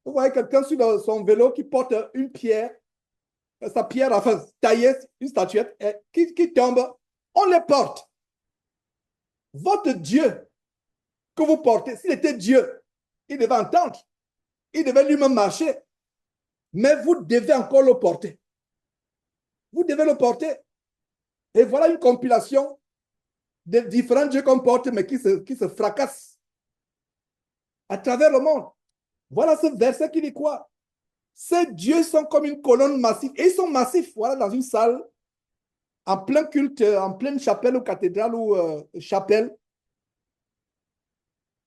Vous voyez quelqu'un sur son vélo qui porte une pierre, sa pierre, enfin, taillée, une statuette, qui tombe. On les porte. Votre Dieu que vous portez, s'il était Dieu, il devait entendre. Il devait lui-même marcher. Mais vous devez encore le porter. Vous devez le porter. Et voilà une compilation de différents dieux qu'on porte, mais qui se fracassent à travers le monde. Voilà ce verset qui dit quoi? Ces dieux sont comme une colonne massive. Et ils sont massifs. Voilà, dans une salle, en plein culte, en pleine chapelle ou cathédrale ou chapelle.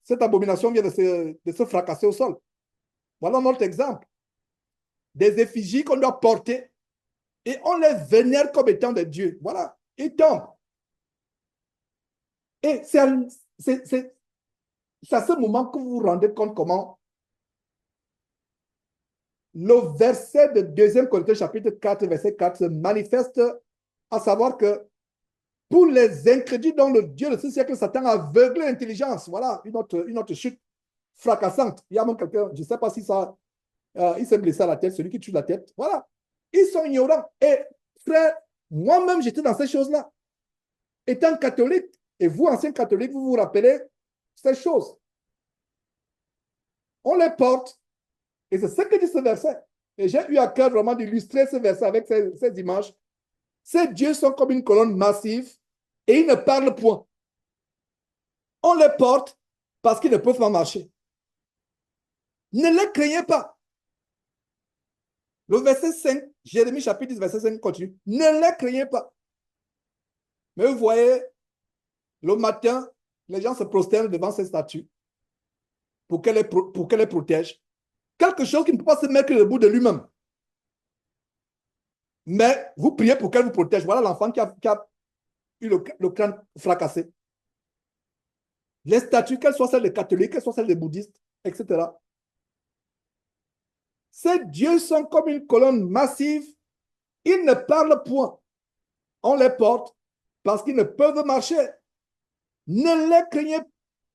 Cette abomination vient de se fracasser au sol. Voilà notre exemple. Des effigies qu'on doit porter et on les vénère comme étant des dieux. Voilà, ils tombent. Et c'est à ce moment que vous vous rendez compte comment le verset de 2 Corinthiens chapitre 4, verset 4 se manifeste, à savoir que pour les incrédules dont le Dieu de ce siècle, Satan a aveuglé l'intelligence. Voilà, une autre chute fracassante. Il y a même quelqu'un, je ne sais pas si ça, il s'est blessé à la tête, celui qui tue la tête. Voilà, ils sont ignorants. Et frère, moi-même, j'étais dans ces choses-là. Étant catholique, et vous, anciens catholiques, vous vous rappelez ces choses. On les porte. Et c'est ce que dit ce verset. Et j'ai eu à cœur vraiment d'illustrer ce verset avec ces images. Ces dieux sont comme une colonne massive et ils ne parlent point. On les porte parce qu'ils ne peuvent pas marcher. Ne les craignez pas. Le verset 5, Jérémie chapitre 10, verset 5 continue. Ne les craignez pas. Mais vous voyez, le matin, les gens se prosternent devant ces statues pour qu'elles les protègent. Quelque chose qui ne peut pas se mettre debout de lui-même. Mais vous priez pour qu'elle vous protège. Voilà l'enfant qui a eu le crâne fracassé. Les statues, qu'elles soient celles des catholiques, qu'elles soient celles des bouddhistes, etc. Ces dieux sont comme une colonne massive. Ils ne parlent point. On les porte parce qu'ils ne peuvent marcher. Ne les craignez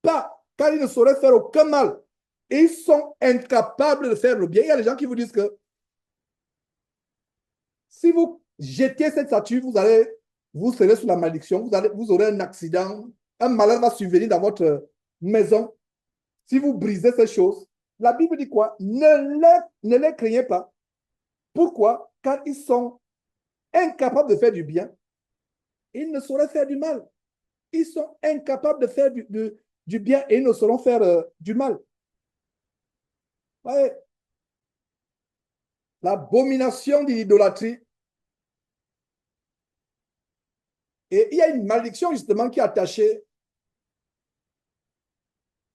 pas, car ils ne sauraient faire aucun mal. Ils sont incapables de faire le bien. Il y a des gens qui vous disent que si vous jetez cette statue, vous serez sous la malédiction, vous aurez un accident, un malheur va survenir dans votre maison. Si vous brisez ces choses, la Bible dit quoi? Ne les craignez pas. Pourquoi? Car ils sont incapables de faire du bien. Ils ne sauraient faire du mal. Ils sont incapables de faire du bien et ils ne sauront faire du mal. Ouais. L'abomination de l'idolâtrie. Et il y a une malédiction justement qui est attachée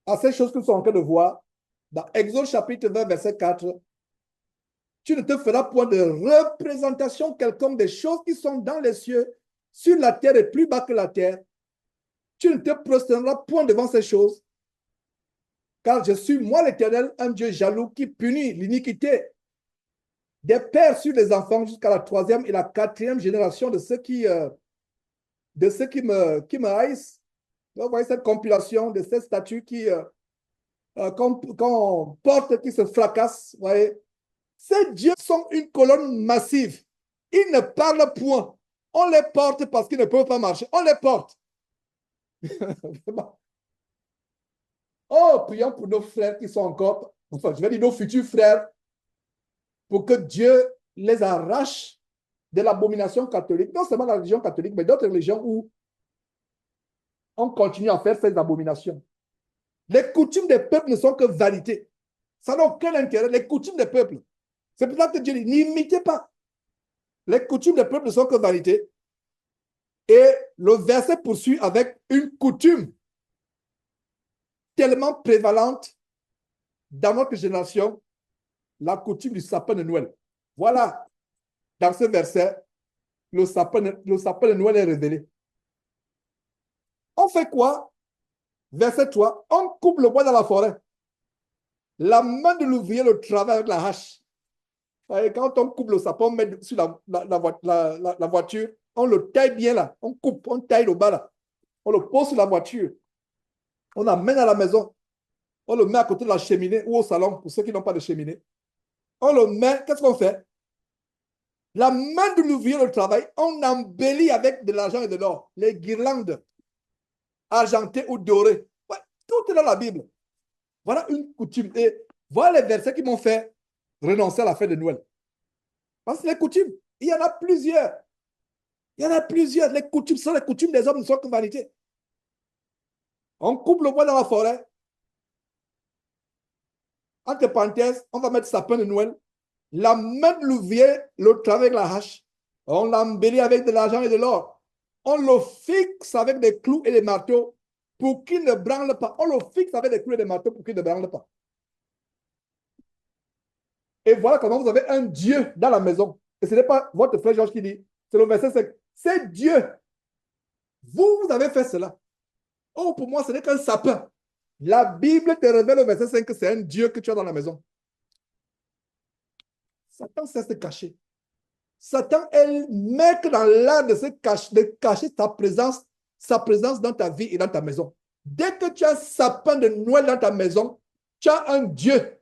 à ces choses que nous sommes en train de voir. Dans Exode chapitre 20, verset 4, tu ne te feras point de représentation quelconque des choses qui sont dans les cieux, sur la terre et plus bas que la terre. Tu ne te prosterneras point devant ces choses, car je suis, moi l'Éternel, un Dieu jaloux qui punit l'iniquité des pères sur les enfants jusqu'à la 3e et la 4e génération de ceux qui me haïssent. Vous voyez cette compilation de ces statues qu'on porte, qui se fracassent. Vous voyez. Ces dieux sont une colonne massive. Ils ne parlent point. On les porte parce qu'ils ne peuvent pas marcher. On les porte. Oh, prions pour nos frères qui sont encore, enfin, je vais dire nos futurs frères, pour que Dieu les arrache de l'abomination catholique. Non seulement la religion catholique, mais d'autres religions où on continue à faire ces abominations. Les coutumes des peuples ne sont que vanité. Ça n'a aucun intérêt. Les coutumes des peuples. C'est pour ça que Dieu dit, n'imitez pas. Les coutumes des peuples ne sont que vanité. Et le verset poursuit avec une coutume tellement prévalente dans notre génération, la coutume du sapin de Noël. Voilà, dans ce verset, le sapin de Noël est révélé. On fait quoi? Verset 3, on coupe le bois dans la forêt. La main de l'ouvrier le travaille avec la hache. Et quand on coupe le sapin, on met sur la voiture, on le taille bien là, on coupe, on taille le bas là, on le pose sur la voiture, on l'amène à la maison. On le met à côté de la cheminée ou au salon pour ceux qui n'ont pas de cheminée. On le met, qu'est-ce qu'on fait? La main de l'ouvrier le travail, on embellit avec de l'argent et de l'or, les guirlandes argentées ou dorées. Ouais, tout est dans la Bible. Voilà une coutume. Et voilà les versets qui m'ont fait renoncer à la fête de Noël. Parce que les coutumes, il y en a plusieurs. Il y en a plusieurs. Les coutumes sont les coutumes des hommes, ne sont que vanité. On coupe le bois dans la forêt. Entre parenthèses, on va mettre sapin de Noël. La main de l'ouvrier le travaille avec la hache. On l'embellit avec de l'argent et de l'or. On le fixe avec des clous et des marteaux pour qu'il ne branle pas. On le fixe avec des clous et des marteaux pour qu'il ne branle pas. Et voilà comment vous avez un Dieu dans la maison. Et ce n'est pas votre frère Georges qui dit, c'est le verset 5. C'est Dieu. Vous avez fait cela. Oh, pour moi, ce n'est qu'un sapin. La Bible te révèle au verset 5 que c'est un Dieu que tu as dans la maison. Satan sait se cacher. Satan est maître dans l'art de cacher sa présence dans ta vie et dans ta maison. Dès que tu as un sapin de Noël dans ta maison, tu as un Dieu.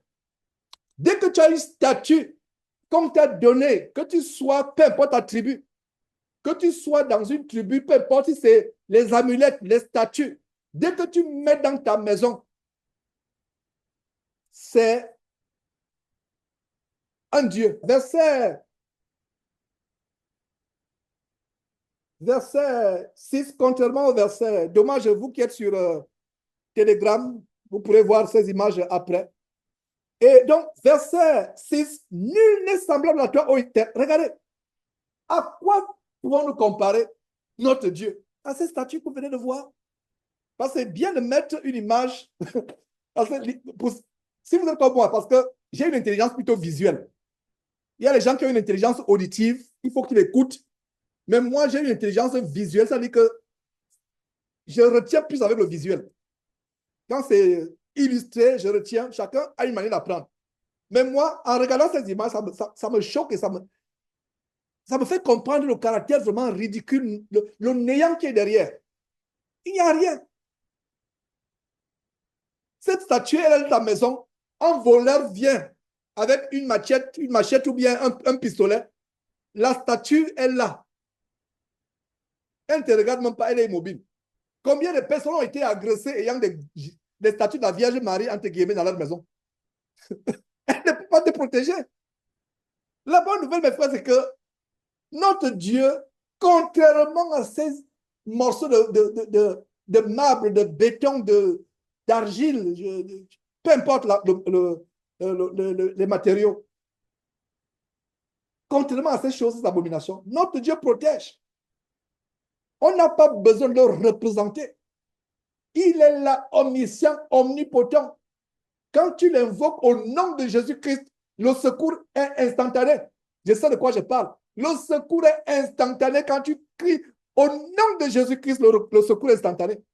Dès que tu as une statue qu'on t'a donnée, que tu sois, peu importe ta tribu, que tu sois dans une tribu, peu importe si c'est les amulettes, les statues, dès que tu mets dans ta maison, c'est un Dieu. Verset 6, contrairement au verset, dommage, vous qui êtes sur Telegram, vous pourrez voir ces images après. Et donc, verset 6, nul n'est semblable à toi, ô Éternel. Regardez, à quoi pouvons-nous comparer notre Dieu? À ces statues que vous venez de voir. Parce que c'est bien de mettre une image. Si vous êtes comme moi, parce que j'ai une intelligence plutôt visuelle. Il y a les gens qui ont une intelligence auditive, il faut qu'ils écoutent. Mais moi, j'ai une intelligence visuelle, ça veut dire que je retiens plus avec le visuel. Quand c'est illustré, je retiens. Chacun a une manière d'apprendre. Mais moi, en regardant ces images, ça me choque et ça me fait comprendre le caractère vraiment ridicule, le néant qui est derrière. Il n'y a rien. Cette statue, elle est dans ta maison. Un voleur vient avec une machette ou bien un pistolet. La statue est là. Elle ne te regarde même pas, elle est immobile. Combien de personnes ont été agressées ayant des statues de la Vierge Marie, entre guillemets, dans leur maison? Elle ne peut pas te protéger. La bonne nouvelle, mes frères, c'est que notre Dieu, contrairement à ces morceaux de marbre, de béton, d'argile, peu importe les matériaux, contrairement à ces choses, ces abominations, notre Dieu protège. On n'a pas besoin de le représenter. Il est là, omniscient, omnipotent. Quand tu l'invoques au nom de Jésus-Christ, le secours est instantané. Je sais de quoi je parle. Le secours est instantané quand tu cries au nom de Jésus-Christ, le secours est instantané.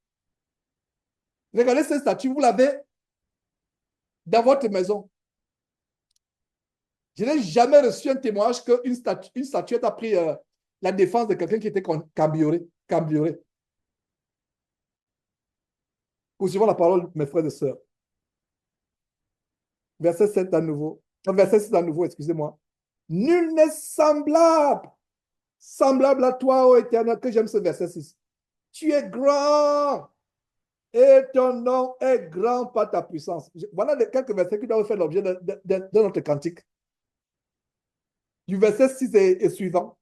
Regardez cette statue, vous l'avez dans votre maison. Je n'ai jamais reçu un témoignage qu'une statuette a pris la défense de quelqu'un qui était cambriolé. Poursuivons la parole, mes frères et sœurs. Verset 7 à nouveau. Verset 6 à nouveau, excusez-moi. Nul n'est semblable à toi, ô Éternel, que j'aime ce verset 6. Tu es grand et ton nom est grand par ta puissance. Voilà quelques versets qui doivent faire l'objet de notre cantique. Du verset 6 et suivant.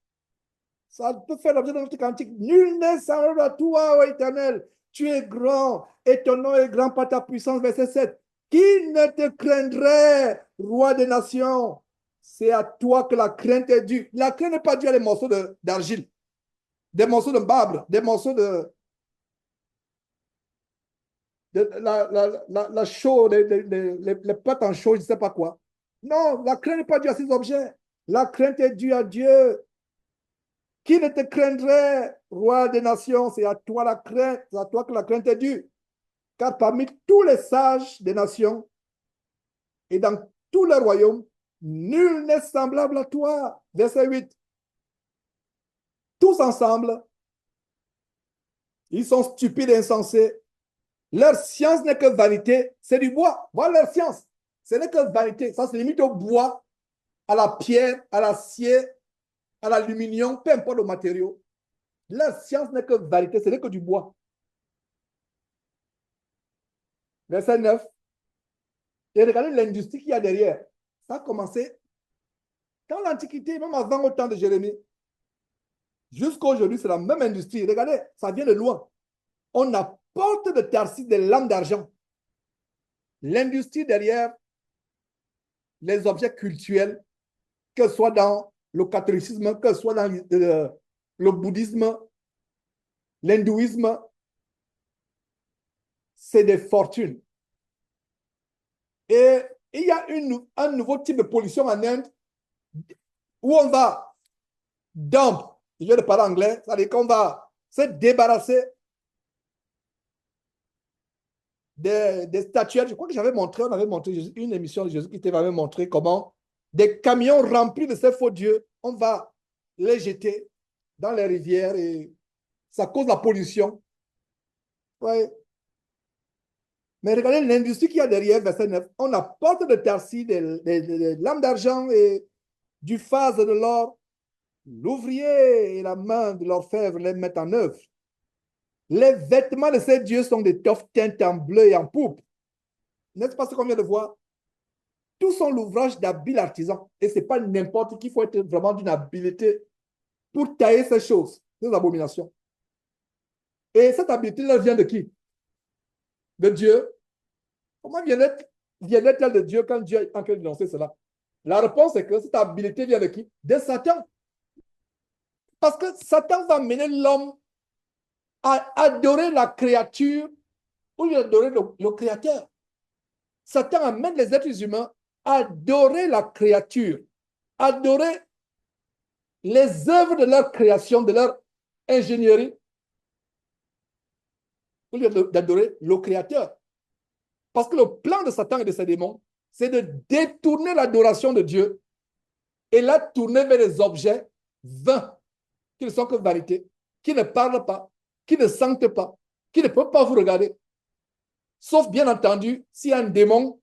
Ça peut faire l'objet de notre cantique. Nul n'est semblable à toi, ô Éternel. Tu es grand et ton nom est grand par ta puissance. Verset 7. Qui ne te craindrait, roi des nations? C'est à toi que la crainte est due. La crainte n'est pas due à des morceaux d'argile, des morceaux de marbre, des morceaux la chaux, les potes en chaux, je ne sais pas quoi. Non, la crainte n'est pas due à ces objets. La crainte est due à Dieu. Qui ne te craindrait, roi des nations? C'est à toi la crainte, c'est à toi que la crainte est due. Car parmi tous les sages des nations et dans tous les royaumes, nul n'est semblable à toi. Verset 8. Tous ensemble, ils sont stupides et insensés. Leur science n'est que vanité, c'est du bois. Voilà leur science. Ce n'est que vanité. Ça se limite au bois, à la pierre, à l'acier, à l'aluminium, peu importe le matériau. Leur science n'est que vanité, ce n'est que du bois. Verset 9. Et regardez l'industrie qu'il y a derrière. Ça a commencé dans l'Antiquité, même avant au temps de Jérémie. Jusqu'à aujourd'hui, c'est la même industrie. Regardez, ça vient de loin. On apporte de Tarsis des lames d'argent. L'industrie derrière les objets cultuels, que ce soit dans le catholicisme, que ce soit dans le bouddhisme, l'hindouisme, c'est des fortunes. Et il y a un nouveau type de pollution en Inde où on va dump, je viens de parler anglais, c'est-à-dire qu'on va se débarrasser des statuettes. Je crois que on avait montré une émission de Jésus qui t'avait montré comment des camions remplis de ces faux dieux, on va les jeter dans les rivières et ça cause la pollution. Ouais. Mais regardez l'industrie qu'il y a derrière, verset 9. On apporte de Tarsis des lames d'argent et du phase de l'or. L'ouvrier et la main de l'orfèvre les mettent en œuvre. Les vêtements de ces dieux sont des toffes teintes en bleu et en pourpre. N'est-ce pas ce qu'on vient de voir? Tout sont l'ouvrage d'habiles artisans. Et ce n'est pas n'importe qui, il faut être vraiment d'une habileté pour tailler ces choses, ces abominations. Et cette habileté, elle vient de qui? De Dieu. Comment vient-elle de Dieu quand Dieu est en train de lancer cela? La réponse est que cette habileté vient de qui? De Satan. Parce que Satan va mener l'homme à adorer la créature ou à adorer le créateur. Satan amène les êtres humains à adorer la créature, adorer les œuvres de leur création, de leur ingénierie, au lieu d'adorer le créateur. Parce que le plan de Satan et de ses démons, c'est de détourner l'adoration de Dieu et la tourner vers les objets vains, qui ne sont que vanité, qui ne parlent pas, qui ne sentent pas, qui ne peuvent pas vous regarder. Sauf, bien entendu, s'il y a un démon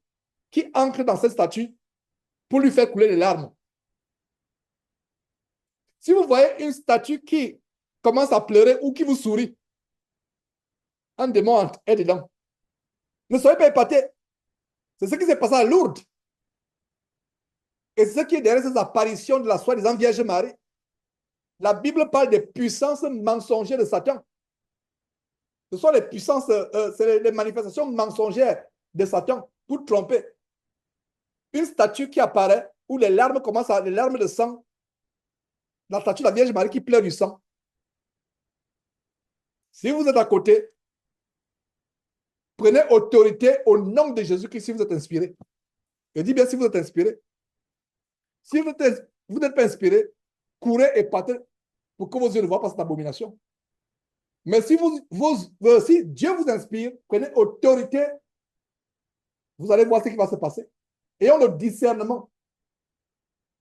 qui ancre dans cette statue pour lui faire couler les larmes. Si vous voyez une statue qui commence à pleurer ou qui vous sourit, un démon est dedans. Ne soyez pas épatés. C'est ce qui s'est passé à Lourdes. Et c'est ce qui est derrière ces apparitions de la soi-disant Vierge Marie. La Bible parle des puissances mensongères de Satan. Ce sont les puissances, c'est les manifestations mensongères de Satan pour tromper. Une statue qui apparaît où les larmes commencent à, les larmes de sang. La statue de la Vierge Marie qui pleure du sang. Si vous êtes à côté, prenez autorité au nom de Jésus-Christ si vous êtes inspiré. Je dis bien si vous êtes inspiré. Si vous n'êtes pas inspiré, courez et partez pour que vos yeux ne voient pas cette abomination. Mais si si Dieu vous inspire, prenez autorité, vous allez voir ce qui va se passer. Ayons le discernement.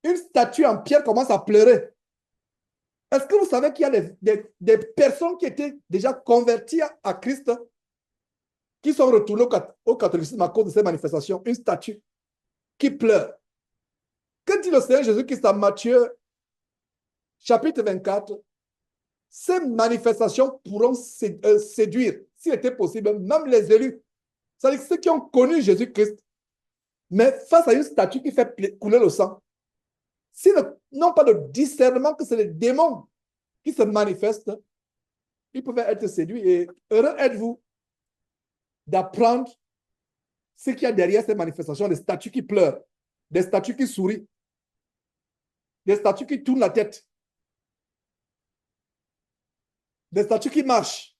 Une statue en pierre commence à pleurer. Est-ce que vous savez qu'il y a des personnes qui étaient déjà converties à Christ, qui sont retournées au catholicisme à cause de ces manifestations? Une statue qui pleure. Que dit le Seigneur Jésus-Christ dans Matthieu, chapitre 24? Ces manifestations pourront séduire, s'il était possible, même les élus. C'est-à-dire ceux qui ont connu Jésus-Christ, mais face à une statue qui fait couler le sang, s'ils n'ont pas de discernement que c'est les démons qui se manifestent, ils peuvent être séduits. Et heureux êtes-vous d'apprendre ce qu'il y a derrière ces manifestations, des statues qui pleurent, des statues qui sourient, des statues qui tournent la tête, des statues qui marchent.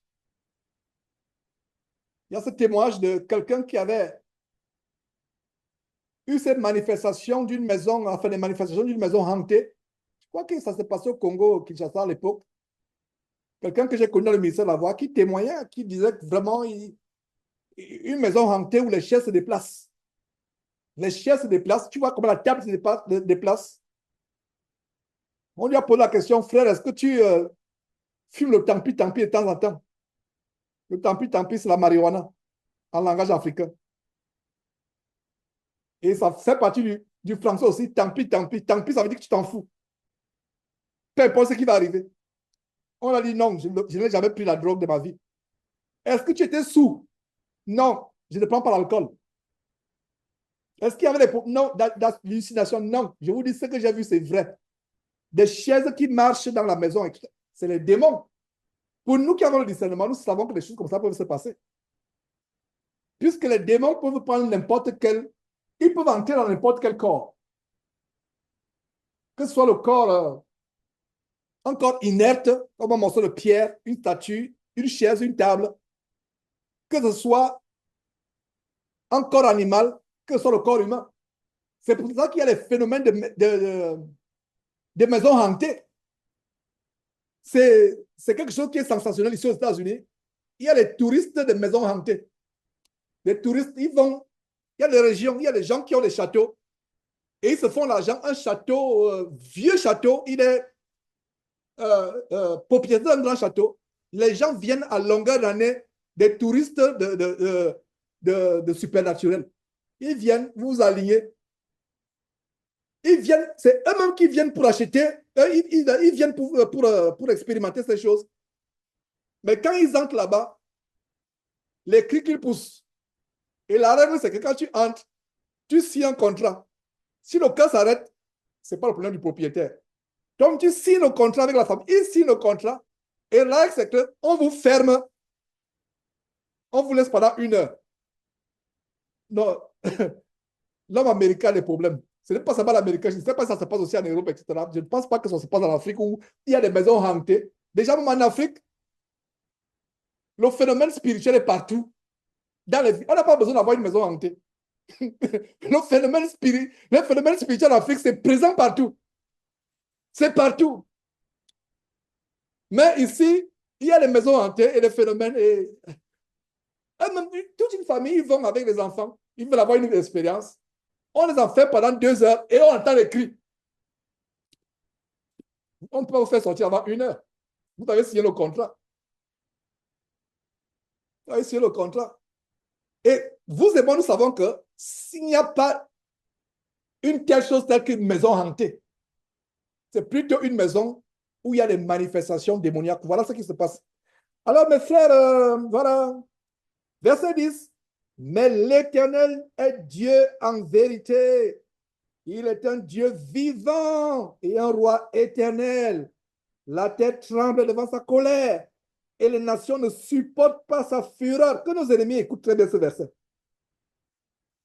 Il y a ce témoignage de quelqu'un qui avait eu cette manifestation d'une maison, enfin des manifestations d'une maison hantée. Je crois que ça s'est passé au Congo, Kinshasa à l'époque. Quelqu'un que j'ai connu dans le ministère de la Voix qui témoignait, qui disait que vraiment, une maison hantée où les chaises se déplacent. Les chaises se déplacent. Tu vois comment la table se déplace. On lui a posé la question, frère, est-ce que tu fumes le tampi de temps en temps? Le tampi, c'est la marijuana. en langage africain. Et ça fait partie du français aussi. Tant pis, tant pis. Tant pis, ça veut dire que tu t'en fous. Peu importe ce qui va arriver. On a dit non, je n'ai jamais pris la drogue de ma vie. Est-ce que tu étais sous? Non, je ne prends pas l'alcool. Est-ce qu'il y avait des... Non, l'hallucination? Non. Je vous dis, ce que j'ai vu, c'est vrai. Des chaises qui marchent dans la maison, c'est les démons. Pour nous qui avons le discernement, nous savons que des choses comme ça peuvent se passer. Puisque les démons peuvent prendre n'importe quel... Ils peuvent entrer dans n'importe quel corps. Que ce soit le corps... un corps inerte, comme un morceau de pierre, une statue, une chaise, une table. Que ce soit un corps animal, que ce soit le corps humain. C'est pour ça qu'il y a les phénomènes de maisons hantées. C'est quelque chose qui est sensationnel ici aux États-Unis. Il y a les touristes de maisons hantées. Les touristes, ils vont, il y a des régions, il y a des gens qui ont des châteaux et ils se font l'argent. Un château, vieux château, il est propriétaire d'un grand château. Les gens viennent à longueur d'année, des touristes de supernaturel. Ils viennent, vous alignez. Ils viennent, c'est eux-mêmes qui viennent pour acheter, ils viennent pour expérimenter ces choses. Mais quand ils entrent là-bas, les cris qu'ils poussent. Et la règle, c'est que quand tu entres, tu signes un contrat. Si le cas s'arrête, ce n'est pas le problème du propriétaire. Donc, tu signes le contrat avec la famille. Ils signent le contrat. Et la règle, c'est qu'on vous ferme. On vous laisse pendant 1 heure. Non. L'homme américain a des problèmes. Ce n'est pas seulement l'américain. Je ne sais pas si ça se passe aussi en Europe, etc. Je ne pense pas que ça se passe en Afrique où il y a des maisons hantées. Déjà, même en Afrique, le phénomène spirituel est partout. On n'a pas besoin d'avoir une maison hantée. Le phénomène spirituel en Afrique, c'est présent partout. C'est partout. Mais ici, il y a les maisons hantées et les phénomènes. Et même, toute une famille, ils vont avec les enfants. Ils veulent avoir une expérience. On les en fait pendant 2 heures et on entend les cris. On ne peut pas vous faire sortir avant 1 heure. Vous avez signé le contrat. Vous avez signé le contrat. Et vous et moi, nous savons que s'il n'y a pas une telle chose telle qu'une maison hantée, c'est plutôt une maison où il y a des manifestations démoniaques. Voilà ce qui se passe. Alors, mes frères, voilà. Verset 10. Mais l'Éternel est Dieu en vérité. Il est un Dieu vivant et un roi éternel. La terre tremble devant sa colère et les nations ne supportent pas sa fureur. Que nos ennemis écoutent très bien ce verset.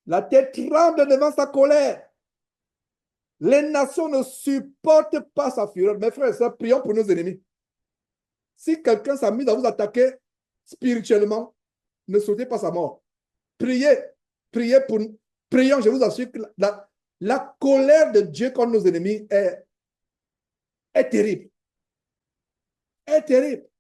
La terre tremble devant sa colère. Les nations ne supportent pas sa fureur. Mes frères et sœurs, prions pour nos ennemis. Si quelqu'un s'amuse à vous attaquer spirituellement, ne souhaitez pas sa mort. Priez, prions, je vous assure que la colère de Dieu contre nos ennemis est terrible. Est terrible.